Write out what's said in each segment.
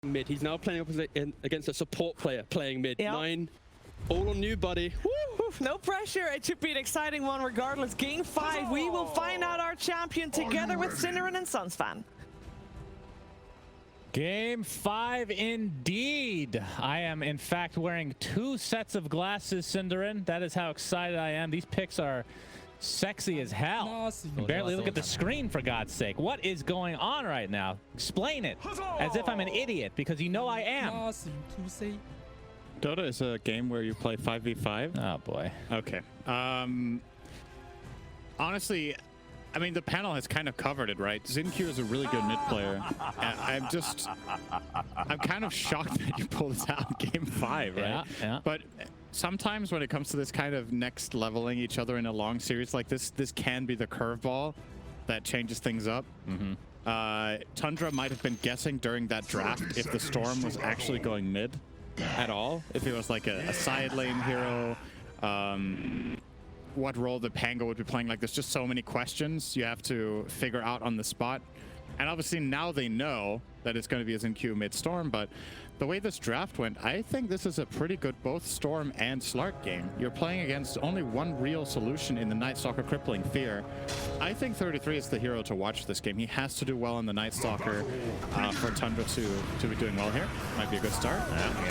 mid. He's now playing against a support player playing mid. Yep. 9, all on you, buddy. Woo, no pressure. It should be an exciting one regardless. Game 5, we will find out our champion together with Cinderin and Sunsfan. Game 5 indeed. I am in fact wearing 2 sets of glasses, Cinderin. That is how excited I am. These picks are sexy as hell. Barely look at the screen, for God's sake. What is going on right now? Explain it. As if I'm an idiot, because you know I am. Dota is a game where you play 5v5. Oh boy. Okay. Honestly, I mean, the panel has kind of covered it, right? Zinq is a really good mid player. I'm kind of shocked that you pulled this out in game 5, right? Yeah. But sometimes when it comes to this kind of next leveling each other in a long series like this can be the curveball that changes things up. Tundra might have been guessing during that draft if the Storm was actually going mid at all. If it was like a side lane hero, what role the Pango would be playing. Like, there's just so many questions you have to figure out on the spot. And obviously now they know that it's going to be a Zinq mid-Storm, but the way this draft went, I think this is a pretty good both Storm and Slark game. You're playing against only one real solution in the Night Stalker Crippling Fear. I think 33 is the hero to watch this game. He has to do well on the Night Stalker for Tundra to be doing well here. Might be a good start.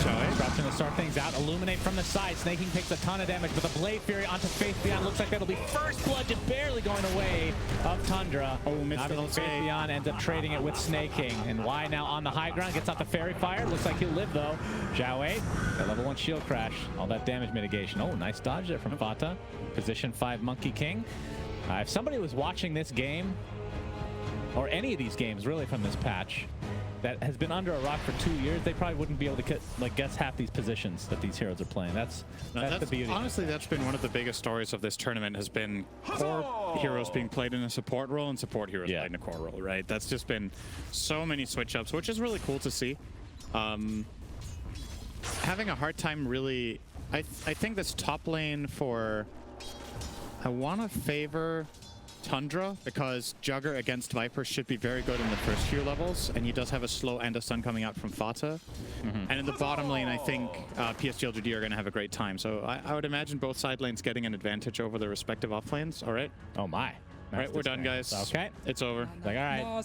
Drops in to start things out. Illuminate from the side. Snaking takes a ton of damage, but the Blade Fury onto Faith Beyond. Looks like that'll be first blood, just barely going away of Tundra. Oh, missed the Faith Beyond ends up trading it with Snaking. And Y now on the high ground, gets out the Fairy Fire. Looks like he'll live though. Zhao 8, the level 1 shield crash. All that damage mitigation. Oh, nice dodge there from Fata. Position 5 Monkey King. If somebody was watching this game, or any of these games really from this patch, that has been under a rock for 2 years, they probably wouldn't be able to guess half these positions that these heroes are playing. That's the beauty. Honestly, that's been one of the biggest stories of this tournament, has been core heroes being played in a support role and support heroes played in a core role, right? That's just been so many switch-ups, which is really cool to see. Having a hard time really... I think this top lane for... I want to favor Tundra, because Jugger against Viper should be very good in the first few levels, and he does have a slow and a stun coming out from Fata. And in the bottom lane, I think PSG.LGD are going to have a great time. So I would imagine both side lanes getting an advantage over their respective off lanes. All right. Oh my. All right, we're done, guys. Okay. It's over. Like, all right.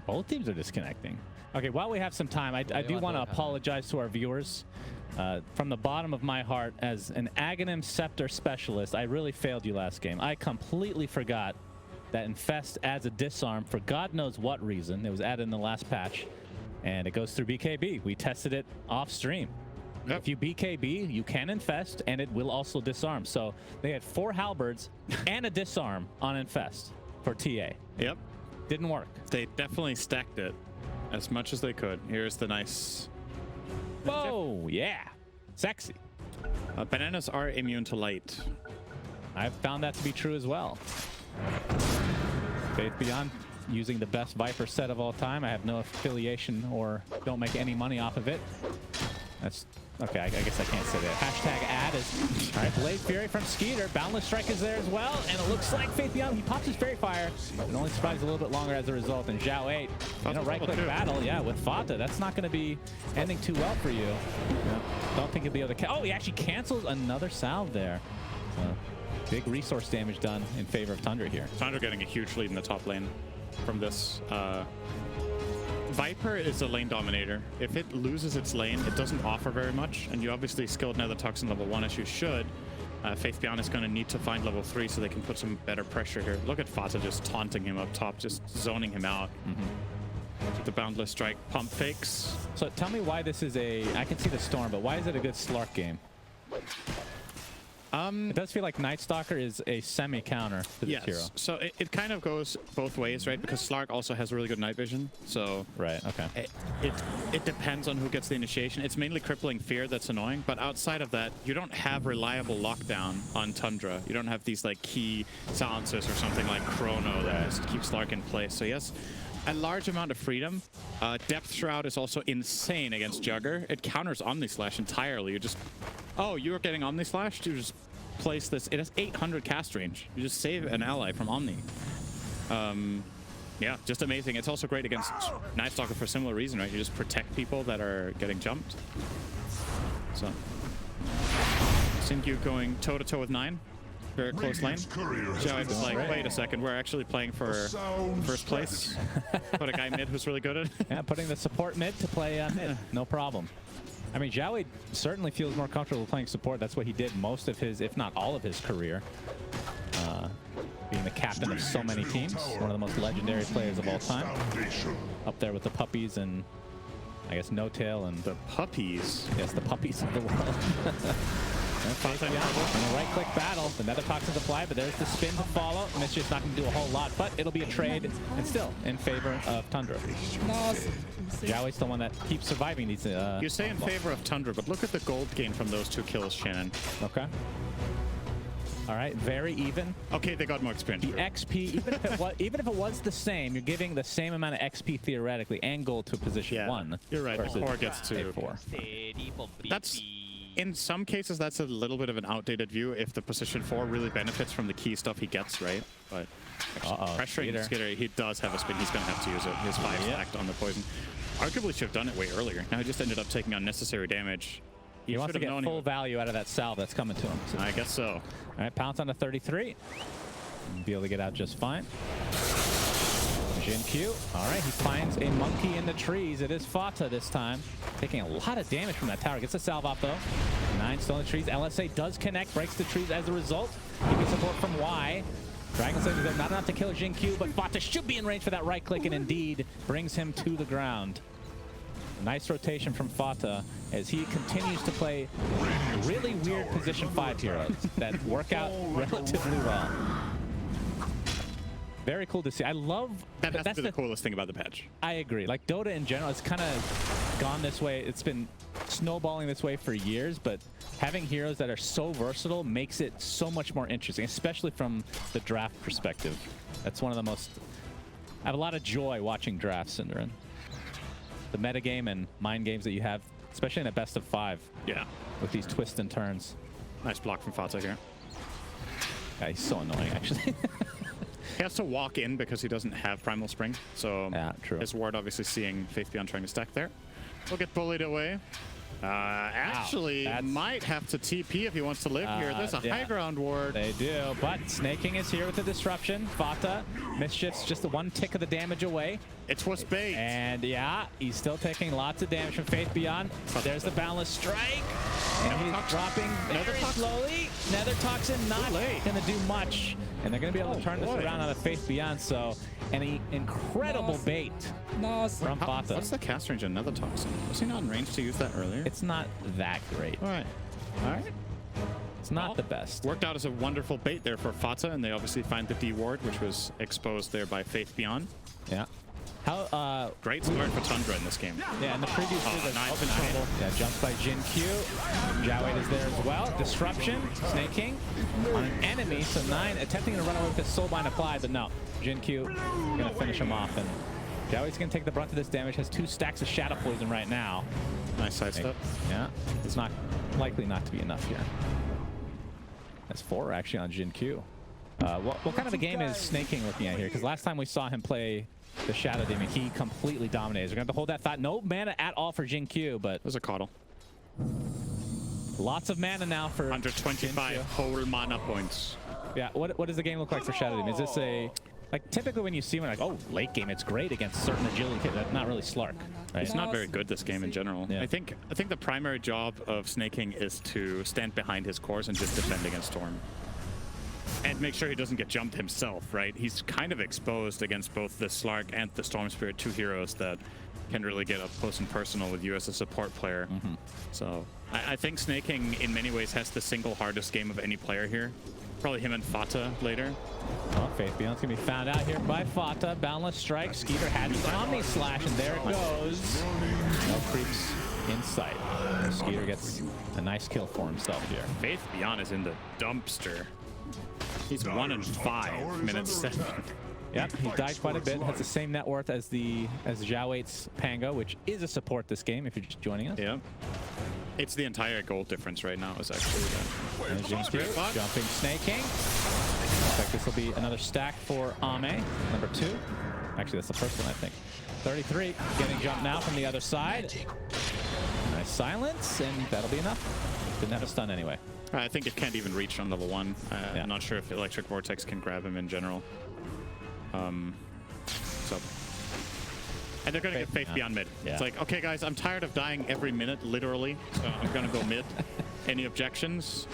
Both teams are disconnecting. Okay, while we have some time, I do want to apologize to our viewers. From the bottom of my heart, as an Aghanim Scepter specialist, I really failed you last game. I completely forgot that Infest adds a disarm for God knows what reason. It was added in the last patch, and it goes through BKB. We tested it off stream. Yep. If you BKB, you can Infest, and it will also disarm. So they had 4 halberds and a disarm on Infest for TA. Yep. Didn't work. They definitely stacked it as much as they could. Here's the nice... Oh, yeah. Sexy. Bananas are immune to light. I've found that to be true as well. Faith Beyond using the best Viper set of all time. I have no affiliation or don't make any money off of it. That's okay. I guess I can't say that. Hashtag ad is all right. Blade Fury from Skeeter. Boundless Strike is there as well, and it looks like Faith Beyond. He pops his Fairy Fire. It only survives a little bit longer as a result. And Zhao 8, you know, right-click battle, yeah, with Fata. That's not going to be ending too well for you. Don't think he'll be able to. Oh, he actually cancels another salve there. So, big resource damage done in favor of Tundra here. Tundra getting a huge lead in the top lane from this. Viper is a lane dominator. If it loses its lane, it doesn't offer very much, and you obviously skilled Nether Toxin level 1 as you should. Faith Beyond is going to need to find level 3 so they can put some better pressure here. Look at Fata just taunting him up top, just zoning him out. The Boundless Strike pump fakes. So tell me why this is a... I can see the Storm, but why is it a good Slark game? It does feel like Night Stalker is a semi-counter to this hero. So it kind of goes both ways, right? Because Slark also has really good night vision. So okay. It depends on who gets the initiation. It's mainly Crippling Fear that's annoying, but outside of that, you don't have reliable lockdown on Tundra. You don't have these like key silencers or something like Chrono that just keeps Slark in place. So yes, a large amount of freedom. Depth Shroud is also insane against Jugger. It counters Omni Slash entirely. You just... Oh, you were getting Omni Slash? You just place this. It has 800 cast range. You just save an ally from Omni. Yeah, just amazing. It's also great against Night Stalker for a similar reason, right? You just protect people that are getting jumped. So, Xingqiu going toe-to-toe with 9. Very close lane. Joey was like, wait a second, we're actually playing for first place. Put a guy mid who's really good at it. Yeah, putting the support mid to play mid. No problem. I mean, Joey certainly feels more comfortable playing support. That's what he did most of his, if not all of his career. Being the captain of so many teams. One of the most legendary players of all time. Up there with the puppies and, I guess, No Tail and... The puppies? Yes, the puppies of the world. Okay, yeah, in a right-click battle, the Nether Toxins apply, but there's the spin to follow. Mischief's not going to do a whole lot, but it'll be a trade, and still in favor of Tundra. Joey's the one that keeps surviving these. You say in favor of Tundra, but look at the gold gain from those 2 kills, Shannon. Okay. All right, very even. Okay, they got more experience. The XP, even if it was the same, you're giving the same amount of XP theoretically and gold to position 1. You're right. 4 gets to 4. That's... In some cases, that's a little bit of an outdated view if the position 4 really benefits from the key stuff he gets, right? But pressuring Skitter, he does have a spin. He's going to have to use it. His 5 stacked on the poison. Arguably should have done it way earlier. Now he just ended up taking unnecessary damage. He wants to get full value out of that salve that's coming to him. So. I guess so. All right, pounce on to 33. Be able to get out just fine. Xingqiu. All right, he finds a monkey in the trees. It is Fata this time. Taking a lot of damage from that tower. Gets the salve off, though. 9 still in the trees. LSA does connect, breaks the trees as a result. He gets support from Y. Dragon Slayer is not enough to kill Xingqiu, but Fata should be in range for that right click, and indeed brings him to the ground. Nice rotation from Fata as he continues to play really weird position 5 heroes that work out relatively well. Very cool to see. I love... That's the coolest thing about the patch. I agree. Like, Dota in general, it's kind of gone this way. It's been snowballing this way for years, but having heroes that are so versatile makes it so much more interesting, especially from the draft perspective. That's one of the most... I have a lot of joy watching drafts, Cinderin. The metagame and mind games that you have, especially in a best of 5. Yeah. With these twists and turns. Nice block from Fata here. Yeah, he's so annoying, actually. He has to walk in because he doesn't have Primal Spring. So yeah, true. His ward obviously seeing Faith Beyond trying to stack there. He'll get bullied away. Actually, might have to TP if he wants to live here. There's a high ground ward. They do, but Snaking is here with the disruption. Fata, Mischief's just the 1 tick of the damage away. It was bait. And yeah, he's still taking lots of damage from Faith Beyond. There's the Boundless Strike. And he's dropping very slowly. Nether Toxin not going to do much. And they're going to be able to turn this around on a Faith Beyond. So, an incredible bait from Fata. What's the cast range on Nether Toxin? Was he not in range to use that earlier? It's not that great. All right. It's not the best. Worked out as a wonderful bait there for Fata, and they obviously find the D ward, which was exposed there by Faith Beyond. Yeah. Great start for Tundra in this game. Yeah, in the previous season, Nice trouble. Yeah, jumps by Xingqiu. Jawade is there as well. Disruption, Snaking on an enemy. So 9 attempting to run away with his Soulbind applied, but no. Xingqiu going to finish him off. And Jawade's going to take the brunt of this damage. Has 2 stacks of Shadow Poison right now. Nice sidestep. Yeah, it's not likely not to be enough here. That's 4 actually on Xingqiu. What kind of a game is Snaking looking at here? Because last time we saw him play the Shadow Demon, he completely dominated. We're going to have to hold that thought. No mana at all for Xingqiu, but... There's a Coddle. Lots of mana now for 125 whole mana points. Yeah, what does the game look like for Shadow Demon? Is this a... Like, typically when you see one, like, oh, late game, it's great against certain agility. That's not really Slark, right? It's not very good this game in general. Yeah. I think the primary job of Snaking is to stand behind his cores and just defend against Storm. And make sure he doesn't get jumped himself, right? He's kind of exposed against both the Slark and the Storm Spirit, 2 heroes that can really get up close and personal with you as a support player. So I think Snaking in many ways has the single hardest game of any player here. Probably him and Fata later. Oh, Faith Beyond's gonna be found out here by Fata. Boundless Strike. Skeeter had his Omni Slash, and there it goes. No creeps in sight. Skeeter gets a nice kill for himself here. Faith Beyond is in the dumpster. He's 1 in 5, minute 7. Yep, he died quite a bit. Has the same net worth as Jawade's Pango, which is a support this game if you're just joining us. Yeah. It's the entire gold difference right now is actually that. Jumping, Snaking. Looks like this will be another stack for Ame, number 2. Actually, that's the first one, I think. 33, getting jumped now from the other side. Nice silence, and that'll be enough. Didn't have a stun anyway. I think it can't even reach on level 1. I'm not sure if Electric Vortex can grab him in general. So, and they're going to get Faith beyond mid. Yeah. It's like, okay, guys, I'm tired of dying every minute, literally. So I'm going to go mid. Any objections?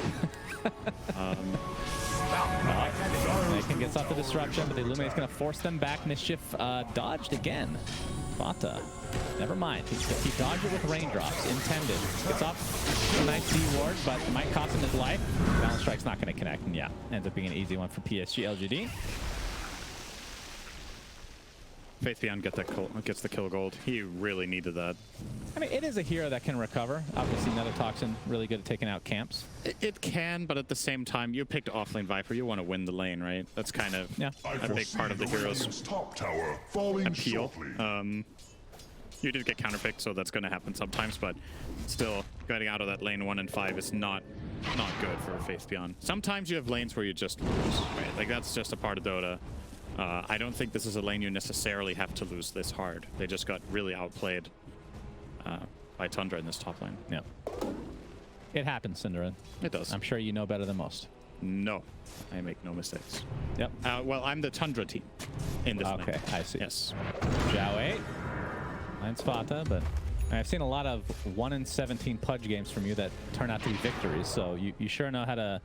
Naken gets off the disruption, but the Illuminate's going to force them back. Mischief dodged again. Vata. Never mind. He dodged it with raindrops. Intended. Gets off a nice D ward, but it might cost him his life. Balance Strike's not going to connect, and yeah, ends up being an easy one for PSG.LGD. Faith Beyond gets the kill gold. He really needed that. I mean, it is a hero that can recover. Obviously, another Toxin really good at taking out camps. It can, but at the same time, you picked offlane Viper. You want to win the lane, right? That's kind of a big part of the hero's top tower falling appeal. Shortly. You did get counterpicked, so that's going to happen sometimes, but still, getting out of that lane 1 and 5 is not good for Faith Beyond. Sometimes you have lanes where you just lose, right? Like, that's just a part of Dota. I don't think this is a lane you necessarily have to lose this hard. They just got really outplayed by Tundra in this top lane. Yep. It happens, Cinderin. It does. I'm sure you know better than most. No, I make no mistakes. Yep. Well, I'm the Tundra team in this lane. Okay, I see. Yes. Zhao 8. Mine's Vata, but I've seen a lot of 1 in 17 Pudge games from you that turn out to be victories, so you sure know how to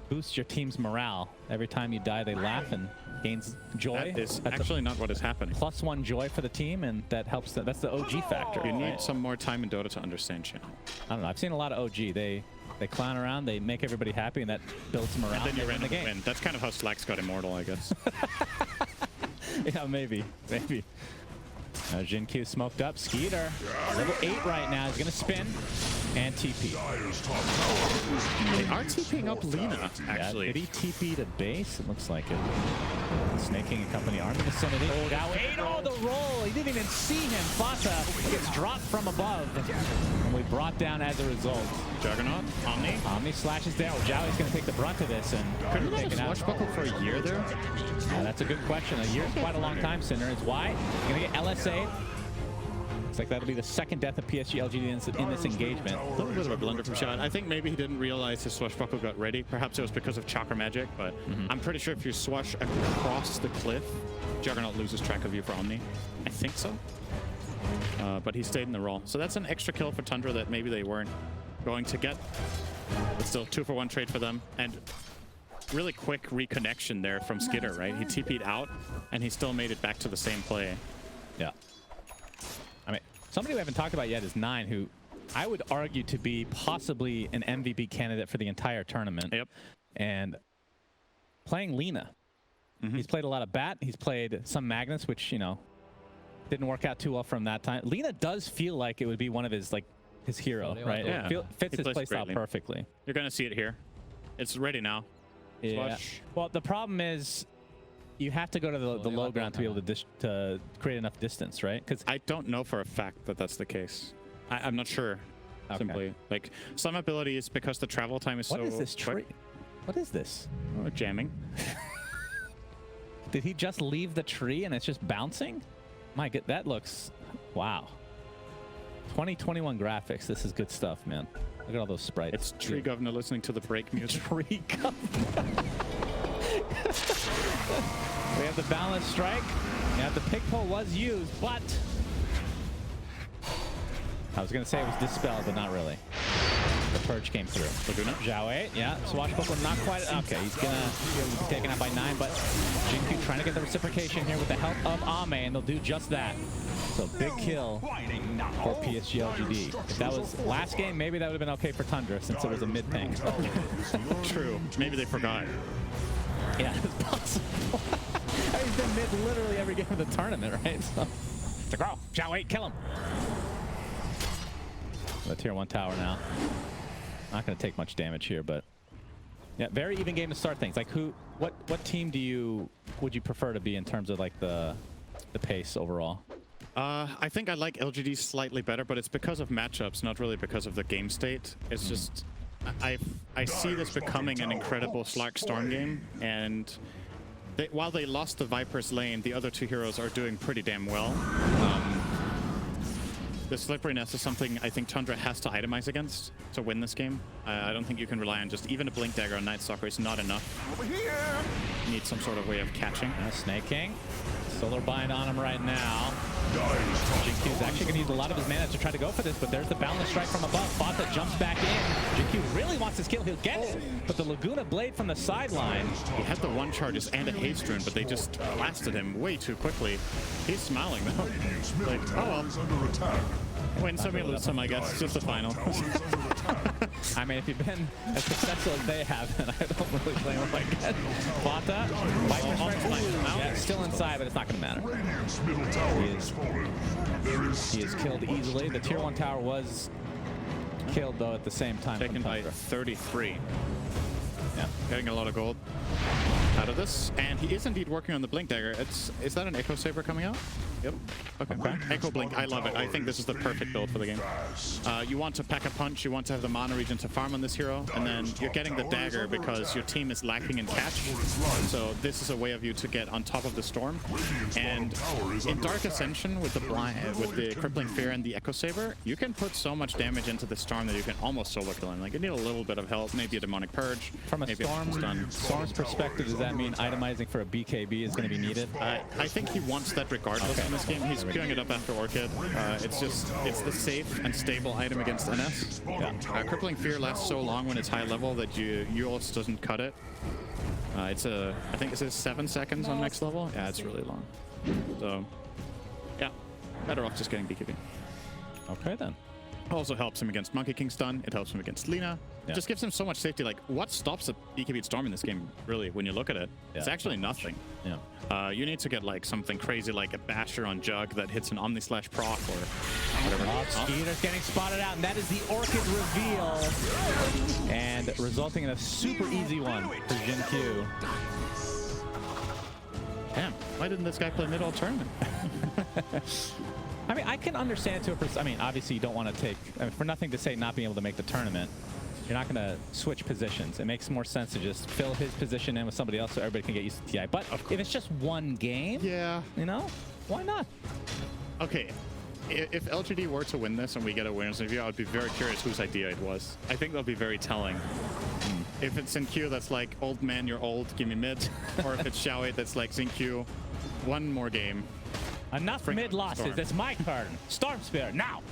boost your team's morale. Every time you die, they laugh and gains joy. That is actually not what is happening. +1 joy for the team, and that helps. That's the OG factor. You need some more time in Dota to understand channel. I don't know. I've seen a lot of OG. They clown around, they make everybody happy, and that builds morale. And then you win the game. win. That's kind of how Slacks got immortal, I guess. Yeah, maybe. Jin-Q smoked up. Skeeter, level 8 right now. He's going to spin and TP. They are TPing up Lina, actually. Yeah, did he TP to base? It looks like it. Snake King and company are in the vicinity. Oh, the roll. He didn't even see him. Fata gets dropped from above. And we brought down as a result. Juggernaut, Omni. Omni slashes down. Joey's going to take the brunt of this. And couldn't he have swashbuckle for a year there? That's a good question. A year is quite a long time, Cinder. It's why. He's going to get LSA. Looks like that'll be the second death of PSG.LGD in this engagement. A little bit of a blunder from Shot. I think maybe he didn't realize his swashbuckle got ready. Perhaps it was because of chakra magic, but I'm pretty sure if you swash across the cliff, Juggernaut loses track of you for Omni. I think so. But he stayed in the roll. So that's an extra kill for Tundra that maybe they weren't going to get. But still, 2-for-1 trade for them. And really quick reconnection there from Skitter, right? He TP'd out, and he still made it back to the same play. Yeah. I mean, somebody we haven't talked about yet is Nine, who I would argue to be possibly an MVP candidate for the entire tournament. Yep. And playing Lina. He's played a lot of Bat. He's played some Magnus, which, you know, didn't work out too well from that time. Lina does feel like it would be one of his, like, his hero, right? Yeah. It fits his playstyle perfectly. You're going to see it here. It's ready now. Yeah. Well, the problem is you have to go to the low ground to be able to create enough distance, right? Because I don't know for a fact that that's the case. I'm not sure. Okay. Simply, like, some abilities, because the travel time is so What is this tree? quick. What is this? Oh, jamming. Did he just leave the tree and it's just bouncing? My God, that looks... Wow. 2021 graphics. This is good stuff, man. Look at all those sprites. It's Tree Governor listening to the break music. Tree Governor. We have the balance strike. Yeah, the pick pole was used, but... I was going to say it was dispelled, but not really. The purge came through. Laguna. Zhao 8, yeah. Swashbuckle not quite. Okay, he's going to be taken out by 9, but Jin-Q trying to get the reciprocation here with the help of Ame, and they'll do just that. So big kill for PSG.LGD. If that was last game, maybe that would have been okay for Tundra since it was a mid-tank. True. Maybe they forgot. Yeah, it's possible. He's been mid literally every game of the tournament, right? So, it's like, oh, Zhao 8, kill him. The tier 1 tower now. Not going to take much damage here, but yeah, very even game to start things. Like, what team would you prefer to be in terms of like the pace overall? I think I like LGD slightly better, but it's because of matchups, not really because of the game state. It's just I see this becoming an incredible Slack Storm game, and while they lost the Viper's lane, the other two heroes are doing pretty damn well. The slipperiness is something I think Tundra has to itemize against to win this game. I don't think you can rely on just even a Blink Dagger on Night Stalker is not enough. You need some sort of way of catching. Snake King. Solar Bind on him right now. JinQ is actually going to use a lot of his mana to try to go for this, but there's the Boundless Strike from above. Fata jumps back in. JinQ really wants this kill. He'll get it, but the Laguna Blade from the sideline. He had the one charges and a haste rune, but they just blasted him way too quickly. He's smiling though. Like, oh well. Win some, you lose some, I guess. It's just the final. I mean, if you've been as successful as they have, then I don't really blame them, I guess. Fata, yeah, still inside, but it's not going to matter. He is killed easily. The tier 1 tower was killed, though, at the same time. Taken by 33. Yeah, getting a lot of gold out of this. And he is indeed working on the Blink Dagger. Is that an Echo Saber coming out? Yep. Okay. Echo Blink, I love it. I think this is the perfect build for the game. You want to pack a punch, you want to have the mana regen to farm on this hero, and then you're getting the dagger because your team is lacking in catch. So this is a way of you to get on top of the storm. And in Dark Ascension with the Crippling Fear and the Echo Saber, you can put so much damage into the storm that you can almost solo kill him. Like, you need a little bit of help, maybe a Demonic Purge. From a storm's perspective, does that mean itemizing for a BKB is going to be needed? I think he wants that regardless in this game. He's queuing it up after Orchid. It's the safe and stable item against NS. Yeah. Crippling Fear lasts so long when it's high level that Euls doesn't cut it. I think it says 7 seconds on next level. Yeah, it's really long. So, yeah, better off just getting BKB. Okay then. Also helps him against Monkey King stun. It helps him against Lina. Yeah. It just gives him so much safety. Like, what stops a BKB Storm in this game, really, when you look at it? Yeah, it's actually nothing. Yeah. You need to get, like, something crazy like a Basher on Jug that hits an Omni-Slash proc or whatever. Skeeter's getting spotted out, and that is the Orchid reveal. And resulting in a super easy one for JinQ. Damn, why didn't this guy play mid-all tournament? I mean, I can understand to a person. I mean, obviously you don't want to take, for nothing to say not being able to make the tournament, you're not going to switch positions. It makes more sense to just fill his position in with somebody else so everybody can get used to TI. But if it's just one game, yeah, you know, why not? Okay, if LGD were to win this and we get a winner's review, I would be very curious whose idea it was. I think that'll be very telling. If it's XinQ that's like, old man, you're old, give me mid. Or if it's Xiao that's like, XinQ, one more game. Enough mid losses. It's my turn. Storm Spear now.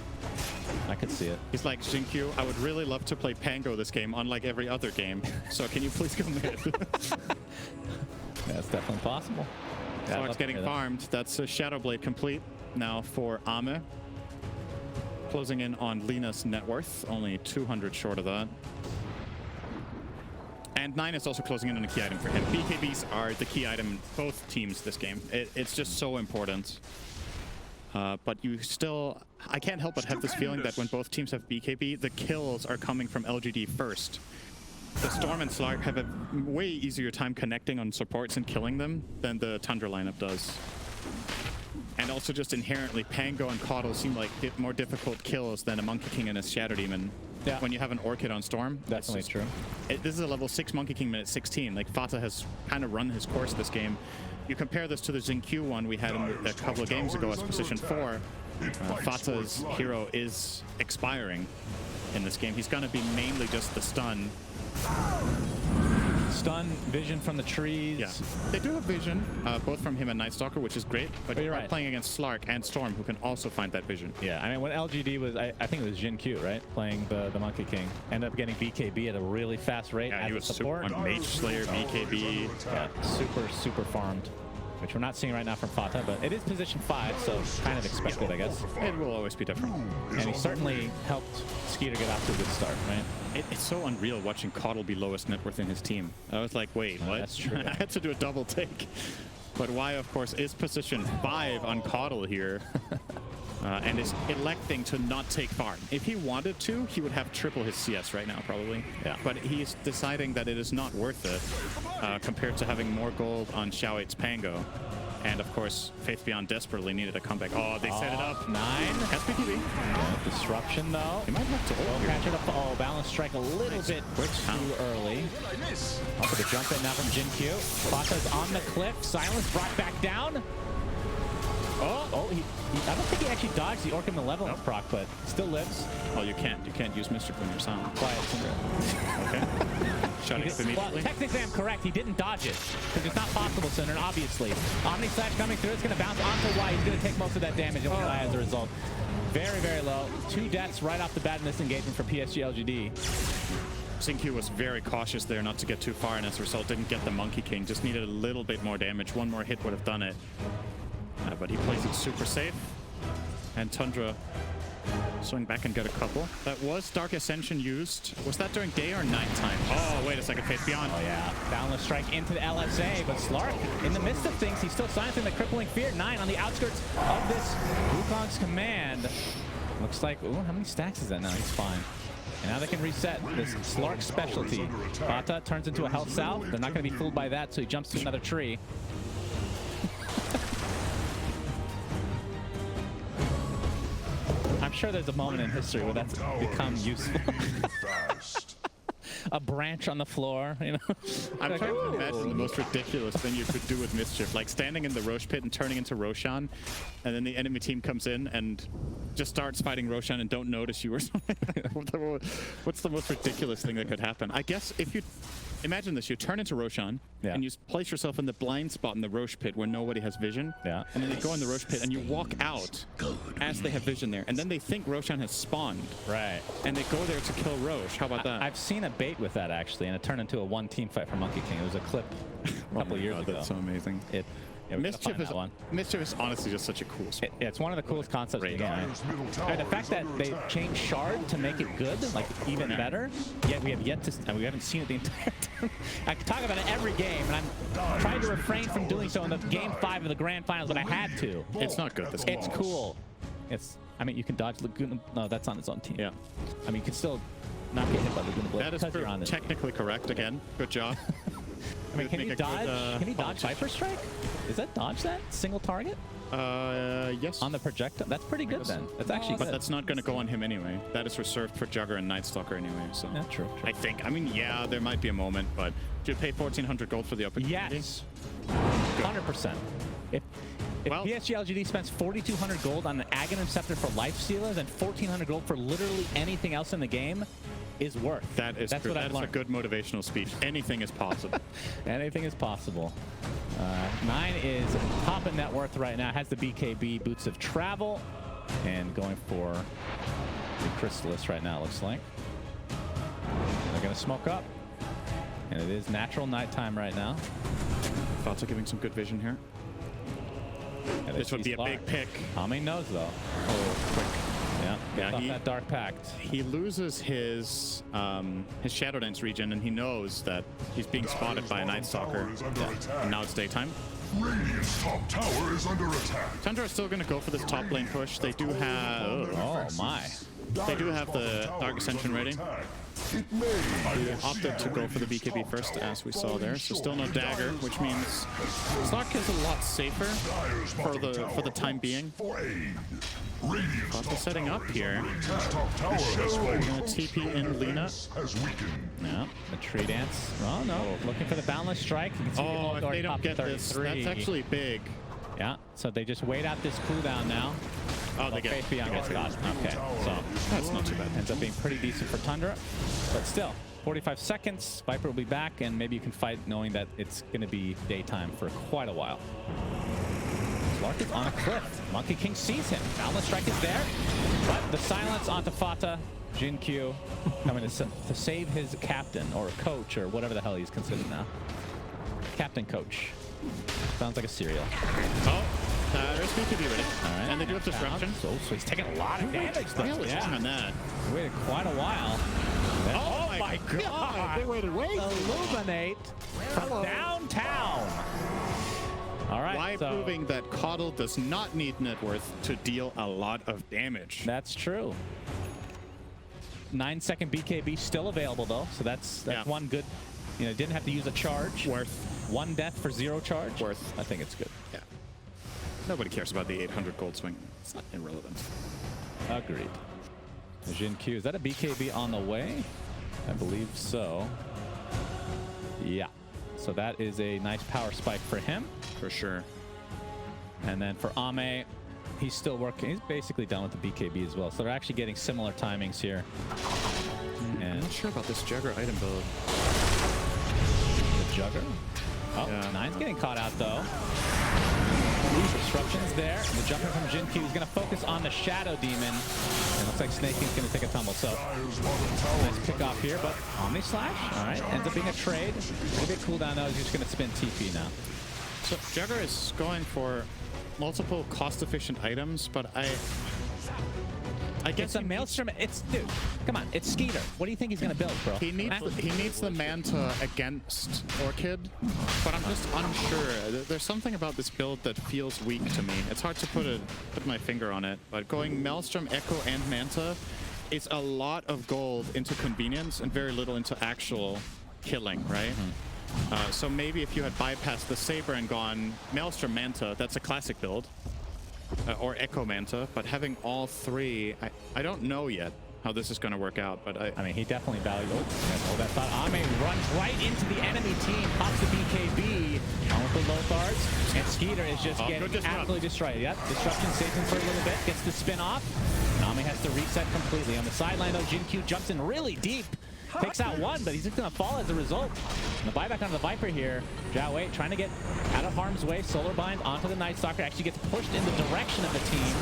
I could see it. He's like, XinQ, I would really love to play Pango this game, unlike every other game. So can you please go mid? That's definitely possible. So it's getting farmed. That's a Shadow Blade complete now for Ame. Closing in on Lina's net worth, only 200 short of that. And 9 is also closing in on a key item for him. BKBs are the key item in both teams this game. It's just so important. But you still... I can't help but have this feeling that when both teams have BKB, the kills are coming from LGD first. The Storm and Slark have a way easier time connecting on supports and killing them than the Tundra lineup does. And also just inherently, Pango and Caudle seem like more difficult kills than a Monkey King and a Shadow Demon. Yeah. When you have an Orchid on Storm. Definitely true. This is a level 6 Monkey King minute 16. Like, Fata has kind of run his course this game. You compare this to the XinQ one we had a couple of games ago as position 4. Fata's hero is expiring in this game. He's going to be mainly just the stun. Stun, vision from the trees. Yeah, they do have vision, both from him and Night Stalker, which is great. But you're right, playing against Slark and Storm, who can also find that vision. Yeah, I mean, when LGD was, I think it was JinQ, right? Playing the Monkey King. Ended up getting BKB at a really fast rate as he was a support. Super on Mage Slayer, BKB. Yeah, super farmed. Which we're not seeing right now from Fata, but it is position 5, so kind of expected, I guess. It will always be different. And he certainly helped Skeeter get off to a good start, right? It's so unreal watching Caudle be lowest net worth in his team. I was like, wait, what? That's true. I had to do a double take. But Y, of course, is position 5 on Caudle here. And is electing to not take farm. If he wanted to, he would have triple his CS right now, probably. Yeah. But he's deciding that it is not worth it compared to having more gold on Xiao 8's Pango. And of course, Faith Beyond desperately needed a comeback. Oh, they set it up. 9. Has BKB. Disruption though. He might have to hold. Catch it up. Oh, balance strike a little bit too early. Also the jump in now from Jin Q. Fota's on the cliff. Silence brought back down. Oh, I don't think he actually dodged the Orc Malevolence proc, but still lives. Oh, you can't use Mischief when you're silent. Quiet, Syndra. Okay. Shut it immediately. Well, technically I'm correct. He didn't dodge it because it's not possible, Syndra, obviously. Omni Slash coming through. It's going to bounce onto Y. He's going to take most of that damage and die as a result. Very, very low. 2 deaths right off the bat in this engagement for PSG.LGD. Xingqiu was very cautious there not to get too far, and as a result didn't get the Monkey King. Just needed a little bit more damage. One more hit would have done it. But he plays it super safe. And Tundra swing back and get a couple. That was Dark Ascension used. Was that during day or nighttime? Oh, wait a second. Faith Beyond. Oh, yeah. Boundless strike into the LSA. But Slark, in the midst of things, he's still silencing the Crippling Fear. 9 on the outskirts of this Wukong's command. Looks like, ooh, how many stacks is that now? He's fine. And now they can reset this Slark specialty. Fata turns into a Health Salve. They're not going to be fooled by that, so he jumps to another tree. I'm sure there's a moment in history where that's become useful. A branch on the floor, you know? I'm trying to imagine the most ridiculous thing you could do with Mischief, like standing in the Roche pit and turning into Roshan, and then the enemy team comes in and just starts fighting Roshan and don't notice you or something. What's the most ridiculous thing that could happen? I guess if you imagine this, you turn into Roshan and you place yourself in the blind spot in the Roche pit where nobody has vision, and then you go in the Roche pit and you walk out as they have vision there, and then they think Roshan has spawned, and they go there to kill Roche. How about that? I've seen a bait with that actually, and it turned into a 1-team fight for Monkey King. It was a clip a couple years ago. That's so amazing. Mischief is honestly just such a cool sport. It's one of the coolest concepts in the game. And the fact that they changed Shard to make it good, like even better, yet we have yet to, and we haven't seen it the entire time. I can talk about it every game, and I'm trying to refrain from doing so in the game 5 of the grand finals, but I had to. It's not good. It's cool. I mean, you can dodge Laguna. No, that's on its own team. Yeah. I mean, you can still not get hit by Laguna Blade. That is technically correct. Again, good job. I mean, can you dodge? Can you dodge Viper Strike? Is that dodge that single target? Yes. On the projectile, that's pretty good then. That's actually but that's not going to go on him anyway. That is reserved for Jugger and Night Stalker anyway. So yeah, true. I think. I mean, yeah, there might be a moment, but do you pay 1,400 gold for the opportunity? Yes. 100%. If PSG.LGD spends 4,200 gold on an Aghanim Scepter for Life Stealer, then 1,400 gold for literally anything else in the game is worth. That's true. That's a good motivational speech. Anything is possible. Anything is possible. 9 is top in net worth right now. Has the BKB Boots of Travel, and going for the Chrysalis right now, looks like. They're going to smoke up. And it is natural nighttime right now. Thoughts are giving some good vision here. Yeah, this would be a big pick. How many knows though? Oh, quick. Yeah, that Dark Pact. He loses his Shadow Dance regen, and he knows that he's being spotted by a Night Stalker. And now it's daytime. Radiant's top tower is under attack. Tundra is still going to go for this top lane push. They do have... Oh my. They do have the Dark Ascension ready. He opted to go for the BKB first, as we saw there. So still no dagger, which means Slark is a lot safer for the time being. Fata setting up here. TP in Lina. No, the tree dance. Oh no, looking for the boundless strike. You can see oh, if they don't get this, that's actually big. Yeah, so they just wait out this cooldown now. Oh, they get Beyond gets got. Okay, so that's not too bad. Ends up being pretty decent for Tundra, but still, 45 seconds. Viper will be back, and maybe you can fight knowing that it's going to be daytime for quite a while. Slark is on a cliff. Monkey King sees him. Boundless strike is there, but the silence onto Fata. Jin Q coming to save his captain or coach or whatever the hell he's considered now. Captain coach. Sounds like a cereal. Oh, there's BKB ready. All right. And they do have disruption. So he's taking a lot of damage. Really on that. They waited quite a while. Oh my god! They waited way. Illuminate from downtown. All right. Why proving that Coddle does not need net worth to deal a lot of damage. That's true. 9-second BKB still available though, so that's one good. You know, didn't have to use a charge. Worth. 1 death for 0 charge. Worth. I think it's good. Yeah. nobody cares about the 800 gold swing. It's not irrelevant. Agreed. Jin Q, is that a BKB on the way? I believe so. Yeah. So that is a nice power spike for him. For sure. And then for Ame, he's still working. He's basically done with the BKB as well. So they're actually getting similar timings here. I'm not sure about this Jugger item build. The Jugger? Oh, yeah. Nine's getting caught out though. Disruptions there. The jumper from Jin Q is going to focus on the Shadow Demon. It looks like Snaking's going to take a tumble. So nice pick off here, but Omni Slash. All right, ends up being a trade. Maybe a cooldown though. He's just going to spin TP now. So Jugger is going for multiple cost-efficient items, but I guess it's a Maelstrom. It's dude. Come on, it's Skeeter. What do you think he's gonna build, bro? He needs the Manta against Orchid, but I'm just unsure. There's something about this build that feels weak to me. It's hard to put my finger on it. But going Maelstrom, Echo, and Manta is a lot of gold into convenience and very little into actual killing, right? So maybe if you had bypassed the Saber and gone Maelstrom Manta, that's a classic build. Or Echo Manta, but having all three, I don't know yet how this is going to work out, but I mean, he definitely valued that thought. Ame runs right into the enemy team, pops the BKB on with the Lothars, and Skeeter is just getting absolutely destroyed. Yep, disruption saves him for a little bit, gets the spin off. And Ame has to reset completely. On the sideline though, Jin Q jumps in really deep. Takes out one, but he's just going to fall as a result. And the buyback onto the Viper here. Zhao Wei trying to get out of harm's way. Solar Bind onto the Night Stalker. Actually gets pushed in the direction of the team.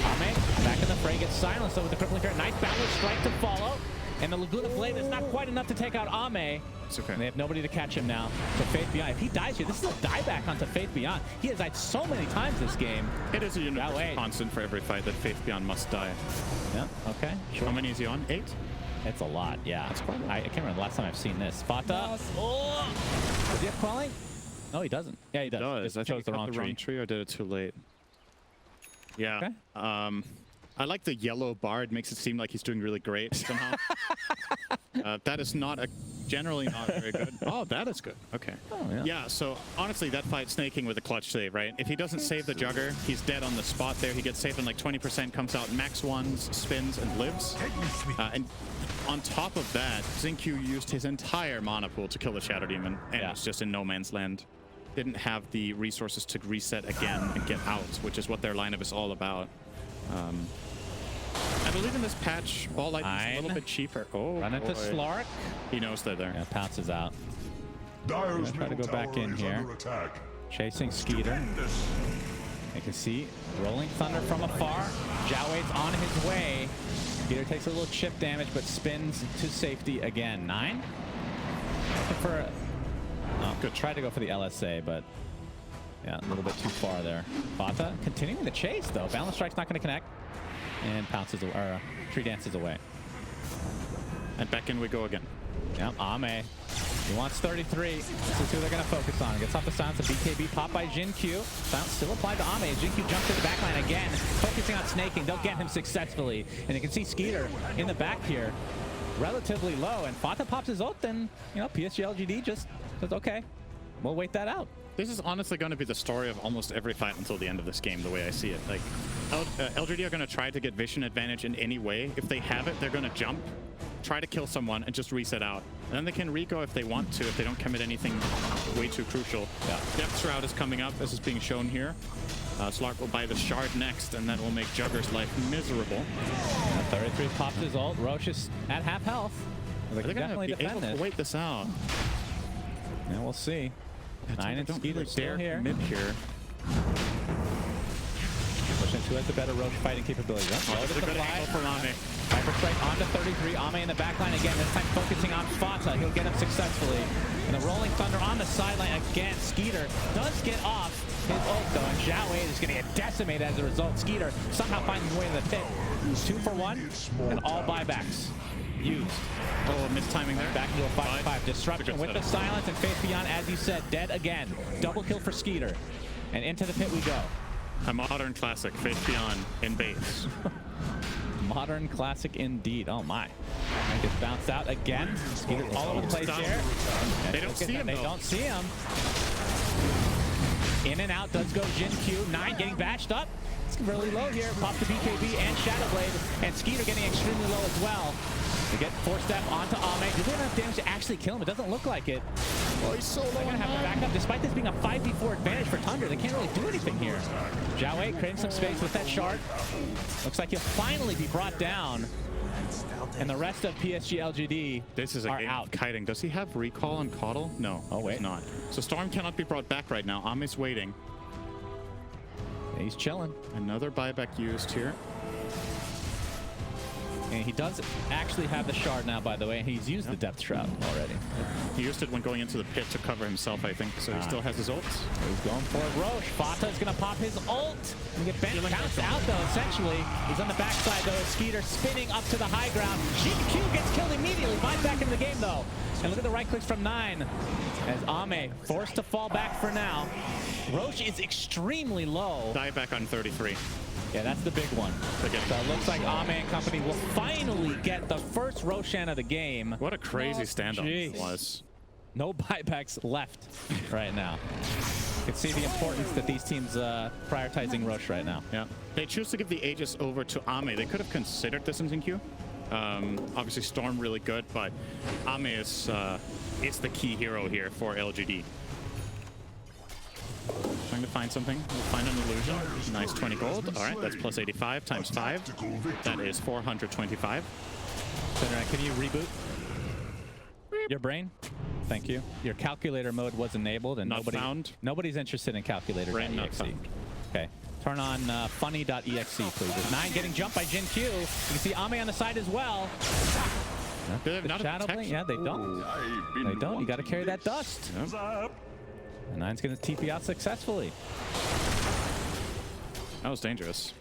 Ame back in the fray, gets silenced with the crippling current. Nice balance strike to follow. And the Laguna Blade is not quite enough to take out Ame. It's okay. And they have nobody to catch him now. So Faith Beyond, if he dies here, this is a dieback onto Faith Beyond. He has died so many times this game. It is a universal constant for every fight that Faith Beyond must die. Yeah, okay. Sure. How many is he on? 8? It's a lot, yeah. That's quite a lot. I can't remember the last time I've seen this. Fata. Oh! Does he have quelling? No, he doesn't. Yeah, he does. I chose the wrong tree or did it too late. Yeah. Okay. I like the yellow bar. It makes it seem like he's doing really great somehow. That is generally not very good. Oh, that is good. Okay. Oh, yeah. Yeah, so honestly, that fight Snaking with a clutch save, right? If he doesn't save the Jugger, he's dead on the spot there. He gets saved in like 20%, comes out max ones, spins, and lives. And on top of that, Xingqiu used his entire mana pool to kill the Shadow Demon, and it's just in no man's land. Didn't have the resources to reset again and get out, which is what their lineup is all about. I believe in this patch, all light is a little bit cheaper. Oh, run into Slark. He knows they're there. Yeah, pounces out. I'm gonna try to go back in here. Chasing Skeeter. You can see rolling thunder from afar. Zhao Wei's on his way. Skeeter takes a little chip damage, but spins to safety again. 9. Looking for good. Try to go for the LSA, but yeah, a little bit too far there. Fata continuing the chase though. Balance Strike's not going to connect. And pounces or tree dances away. And back in we go again. Yep, Ame. He wants 33. This is who they're going to focus on. Gets off the silence. A BKB pop by Jin Q. Silence still applied to Ame. Jin Q jumps to the backline again, focusing on snaking. They'll get him successfully. And you can see Skeeter in the back here, relatively low. And Fata pops his ult, and PSG.LGD just says, okay, we'll wait that out. This is honestly going to be the story of almost every fight until the end of this game, the way I see it. Like, LGD are going to try to get vision advantage in any way. If they have it, they're going to jump, try to kill someone, and just reset out. And then they can reco if they want to, if they don't commit anything way too crucial. Yeah. Depth Shroud is coming up, as is being shown here. Slark will buy the Shard next, and that will make Jugger's life miserable. 33 pops his ult. Roche is at half health. They're going to be able to wait this out. Yeah, we'll see. 9 and Skeeter still here. Mid here. Pushing 2 has the better Roche fighting capability. Oh, that's a good angle for Ame. Viper strike onto 33. Ame in the backline again. This time focusing on Fata. He'll get him successfully. And the rolling thunder on the sideline again. Skeeter does get off his ult though, and Zhao Wei is going to get decimated as a result. Skeeter somehow finds his way to the pit. 2 for 1, and all buybacks used. Oh, mistiming there. Back into a 5-5. Disruption with the silence, and Faith Beyond, as you said, dead again. Double kill for Skeeter. And into the pit we go. A modern classic, Faith Beyond in base. Modern classic indeed. Oh my. And gets bounced out again. Skeeter's all over the place here. They don't see him. They don't see him. In and out does go Jin Q. 9 getting bashed up. It's really low here. Pop the BKB and Shadowblade. And Skeeter getting extremely low as well. They get 4-step onto Ame. Do they have enough damage to actually kill him? It doesn't look like it. Oh, he's so low. They're going to have to back up. Despite this being a 5v4 advantage for Tundra, they can't really do anything here. Zhao Wei creating some space with that shard. Looks like he'll finally be brought down. And the rest of PSG.LGD this is a game out. Of kiting. Does he have recall on Caudle? No. Oh, wait. He's not. So Storm cannot be brought back right now. Ame's waiting. He's chilling. Another buyback used here. And he does actually have the shard now, by the way. He's used the Depth Shroud already. He used it when going into the pit to cover himself, I think. So he still has his ults. He's going for it. Roche. Fata is going to pop his ult. And get bent. Counts out, though, essentially. He's on the backside, though. Skeeter spinning up to the high ground. GQ gets killed immediately. Buys back in the game, though. And look at the right clicks from 9. As Ame forced to fall back for now. Roche is extremely low. Die back on 33. Yeah, that's the big one. So it looks like Ame and company will finally get the first Roshan of the game. What a crazy standoff it was. No buybacks left right now. You can see the importance that these teams prioritizing Roche right now. Yeah. They choose to give the Aegis over to Ame. They could have considered this in Q. Obviously Storm really good, but Ame is the key hero here for LGD. Trying to find something. We'll find an illusion. Nice 20 gold. All right, that's plus 85 times 5. That is 425. Tundra, can you reboot your brain? Thank you. Your calculator mode was enabled, and nobody's interested in calculator.exe. Okay. Turn on funny.exe, please. There's 9 getting jumped by Jin Q. You can see Ame on the side as well. The Shadow Blink? Yeah, they don't. They don't. You got to carry that dust. Yep. And 9's going to TP out successfully. That was dangerous.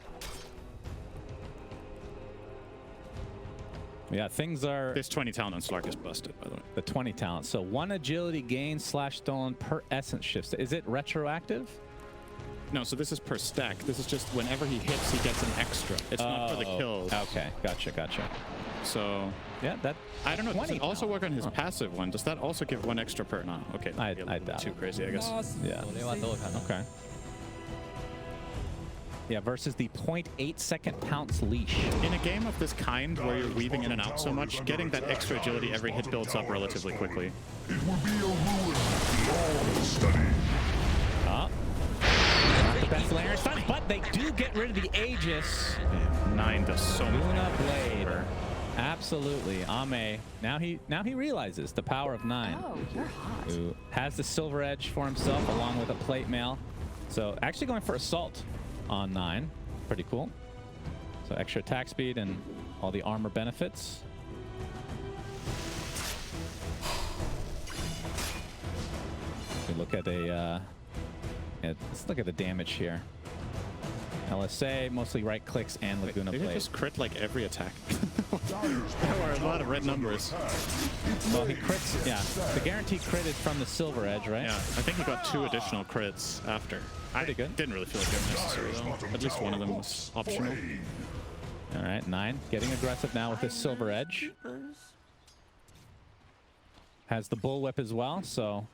Yeah, things are... This 20 talent on Slark is busted, by the way. The 20 talent. So 1 agility gain / stolen per essence shifts. Is it retroactive? No, so this is per stack. This is just whenever he hits, he gets an extra. It's not for the kills. Okay, gotcha. So... Yeah, that... I don't know. Does it also work on his passive one? Does that also give 1 extra per... No, okay. I doubt too crazy, I guess. Yeah. Okay. Yeah, versus the 0.8 second pounce leash. In a game of this kind, where you're weaving in and out so much, getting that extra agility every hit builds up relatively quickly. It would be a ruin beyond study. The best layer is fun, but they do get rid of the Aegis. 9 does so much. Luna Blade. Absolutely. Ame, now he realizes the power of 9. Oh, you're hot. Who has the Silver Edge for himself along with a plate mail. So actually going for Assault on 9. Pretty cool. So extra attack speed and all the armor benefits. We look at let's look at the damage here. LSA, mostly right clicks and Laguna Blade. They just crit like every attack. There were a lot of red numbers. Well, he crits, yeah. The guaranteed crit is from the Silver Edge, right? Yeah, I think he got 2 additional crits after. Pretty good. Didn't really feel like they were necessary, though. At least one of them was optional. All right, 9 getting aggressive now with this Silver Edge. Has the Bullwhip as well, so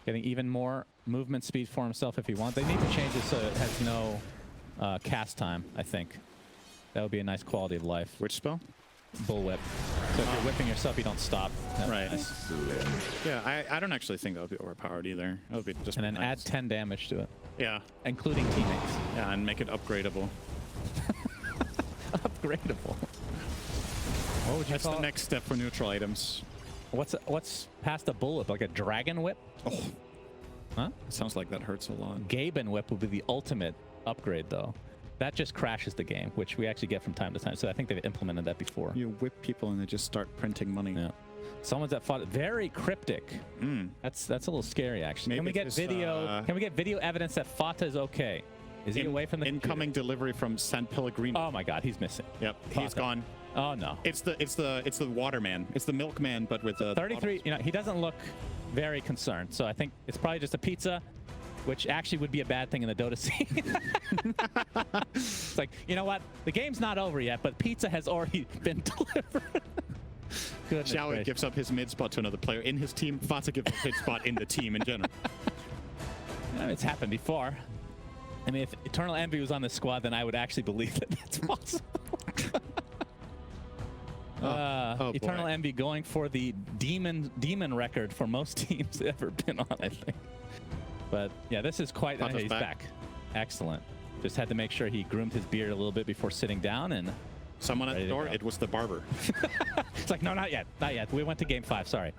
getting even more movement speed for himself if he wants. They need to change this so it has no cast time, I think. That would be a nice quality of life. Which spell? Bullwhip. So if you're whipping yourself, you don't stop. Right. Nice. Yeah, I don't actually think that would be overpowered either. That would be just and then nice. add 10 damage to it. Yeah. Including teammates. Yeah, and make it upgradable. Upgradable. What would you That's call the next step for neutral items. What's past a Bullwhip? Like a Dragon Whip? Oh. Huh? It sounds like that hurts a lot. Gaben Whip would be the ultimate upgrade, though. That just crashes the game, which we actually get from time to time. So I think they've implemented that before. You whip people and they just start printing money. Yeah. Someone's that fought very cryptic. That's a little scary, actually. Can we get video? Can we get video evidence that Fata is okay? Is he away from the incoming delivery from San Pellegrino? Oh my God, he's missing. Yep, Fata. he's gone. Oh no. It's the waterman. It's the milkman, but with the 33. You know, he doesn't look very concerned. So I think it's probably just a pizza, which actually would be a bad thing in the Dota scene. It's like, you know what? The game's not over yet, but pizza has already been delivered. Xiao gives up his mid spot to another player in his team. Fata gives up his spot in the team in general. It's happened before. I mean, if Eternal Envy was on this squad, then I would actually believe that that's possible. Eternal Envy going for the demon record for most teams ever been on, I think. But yeah, this is quite. He's back. Excellent. Just had to make sure he groomed his beard a little bit before sitting down and. Someone at the door. It was the barber. It's like, no, not yet. Not yet. We went to game 5. Sorry.